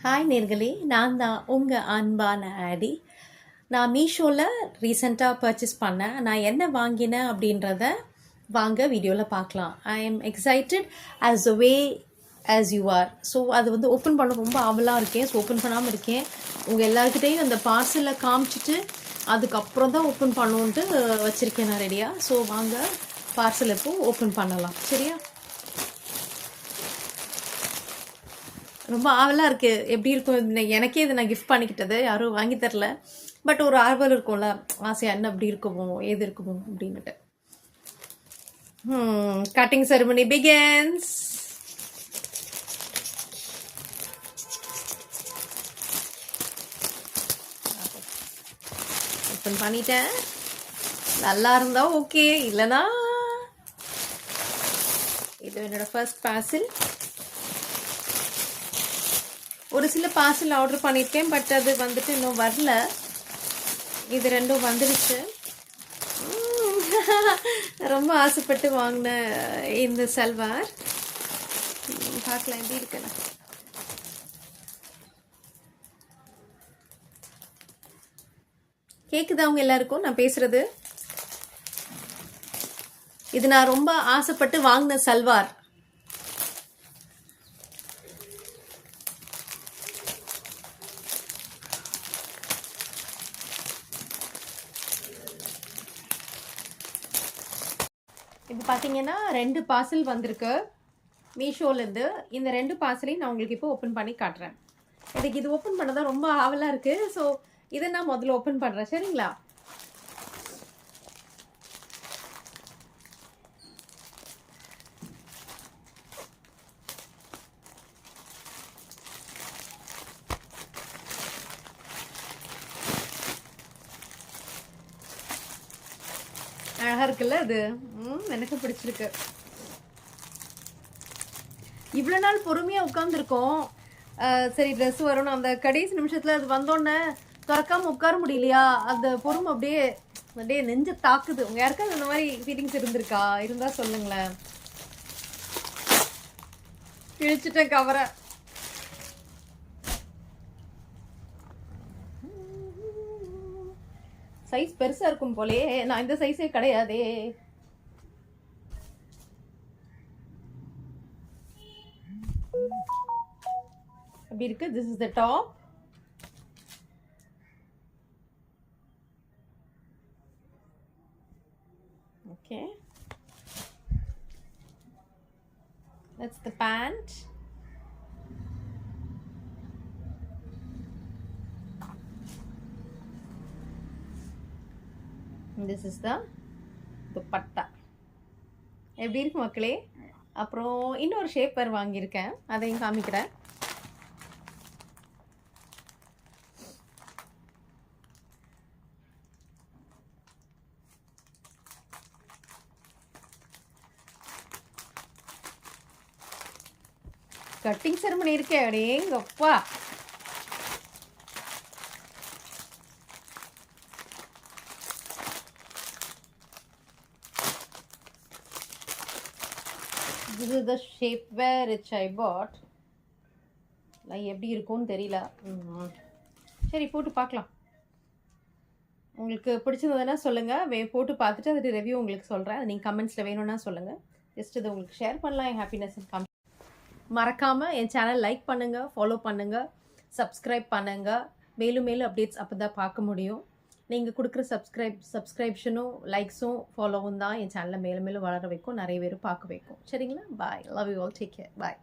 Hi நேர்களே, நான் தான் உங்கள் அன்பான ஆடி. நான் மீஷோவில் ரீசெண்டாக பர்ச்சேஸ் பண்ணேன். நான் என்ன வாங்கினேன் அப்படின்றத வாங்க வீடியோவில் பார்க்கலாம். I am excited as a way as you are. So அது வந்து ஓப்பன் பண்ண ரொம்ப ஆவலாக இருக்கேன். ஸோ ஓப்பன் பண்ணாமல் இருக்கேன். உங்கள் எல்லாருக்கிட்டையும் அந்த பார்சலை காமிச்சிட்டு அதுக்கப்புறம் தான் ஓப்பன் பண்ணுன்ட்டு வச்சுருக்கேன் நான் ரெடியாக. ஸோ வாங்க பார்சல் இப்போ ஓப்பன் பண்ணலாம், சரியா? ரொம்ப ஆவலாக இருக்குது. எப்படி இருக்கும் எனக்கே இதை நான் கிஃப்ட் பண்ணிக்கிட்டது, யாரும் வாங்கி தரல. பட் ஒரு ஆர்வல் இருக்கும்ல, ஆசையாக என்ன அப்படி இருக்குமோ ஏது இருக்குமோ அப்படின்னுட்டு. Cutting ceremony begins. ஓப்பன் பண்ணிட்டேன். நல்லா இருந்தா ஓகே, இல்லைனா இது என்னோட ஃபர்ஸ்ட் பார்சல். ஒரு சில பார்சல் ஆர்டர் பண்ணியிருக்கேன், பட் அது வந்துட்டு இன்னும் வரல. இது ரெண்டும் வந்துடுச்சு. ரொம்ப ஆசைப்பட்டு வாங்கின இந்த சல்வார் பார்க்கலாம் எப்படி இருக்குன்னு. கேட்குதா அவங்க எல்லாருக்கும் நான் பேசுறது? இது நான் ரொம்ப ஆசைப்பட்டு வாங்கின சல்வார். இது பார்த்தீங்கன்னா 2 பார்சல் வந்திருக்கு மீஷோலேருந்து. இந்த 2 பார்சலையும் நான் உங்களுக்கு இப்போ ஓப்பன் பண்ணி காட்டுறேன். எனக்கு இது ஓப்பன் பண்ண தான் ரொம்ப ஆவலாக இருக்குது. ஸோ இதை நான் முதல்ல ஓப்பன் பண்ணுறேன், சரிங்களா? அழகா இருக்குல்ல அது? எனக்கு பிடிச்சிருக்கு. இவ்வளோ நாள் பொறுமையாக உட்காந்துருக்கோம். சரி ட்ரெஸ் வரணும், அந்த கடைசி நிமிஷத்தில் அது வந்தோடனே திறக்காம உட்கார முடியலையா, அந்த பொறுமை அப்படியே நெஞ்ச தாக்குது. உங்க யாருக்காவது அந்த மாதிரி ஃபீலிங்ஸ் இருந்திருக்கா? இருந்தா சொல்லுங்களேன். கிழிச்சிட்டேன் கவரை. சைஸ் பெருசா இருக்கும் போலே, நான் இந்த சைஸே கிடையாதே. அப்படி இருக்கு. This is the top. Okay, that's the pant. This is the dupatta. எப்படி இருக்கு மக்களே? அப்புறம் இன்னொரு ஷேப்பர் வாங்கியிருக்கேன், அதையும் காமிக்கிறேன். கட்டிங் செரிமனி இருக்கே, அடேங்கப்பா. This is the shapewear which I bought. எப்படி இருக்கும்னு தெரியல. சரி போட்டு பார்க்கலாம். உங்களுக்கு பிடிச்சிருந்ததுன்னா சொல்லுங்கள், போட்டு பார்த்துட்டு அதோட ரிவ்யூ உங்களுக்கு சொல்கிறேன். நீங்கள் கமெண்ட்ஸில் வேணும்னா சொல்லுங்கள். ஜஸ்ட் இதை உங்களுக்கு ஷேர் பண்ணலாம். என் ஹாப்பினஸ் காமி. மறக்காமல் என் சேனல் லைக் பண்ணுங்கள், ஃபாலோ பண்ணுங்கள், சப்ஸ்கிரைப் பண்ணுங்கள். மேலும் மேலும் அப்டேட்ஸ் அப்போ தான் பார்க்க முடியும். நீங்கள் கொடுக்குற சப்ஸ்கிரிப்ஷனும் லைக்ஸும் ஃபாலோவும் தான் என் சேனலை மேலும் மேலும் வளர வைக்கும், நிறைய பேர் பார்க்க வைக்கும். சரிங்களா? Bye. Love you all. Take care. Bye.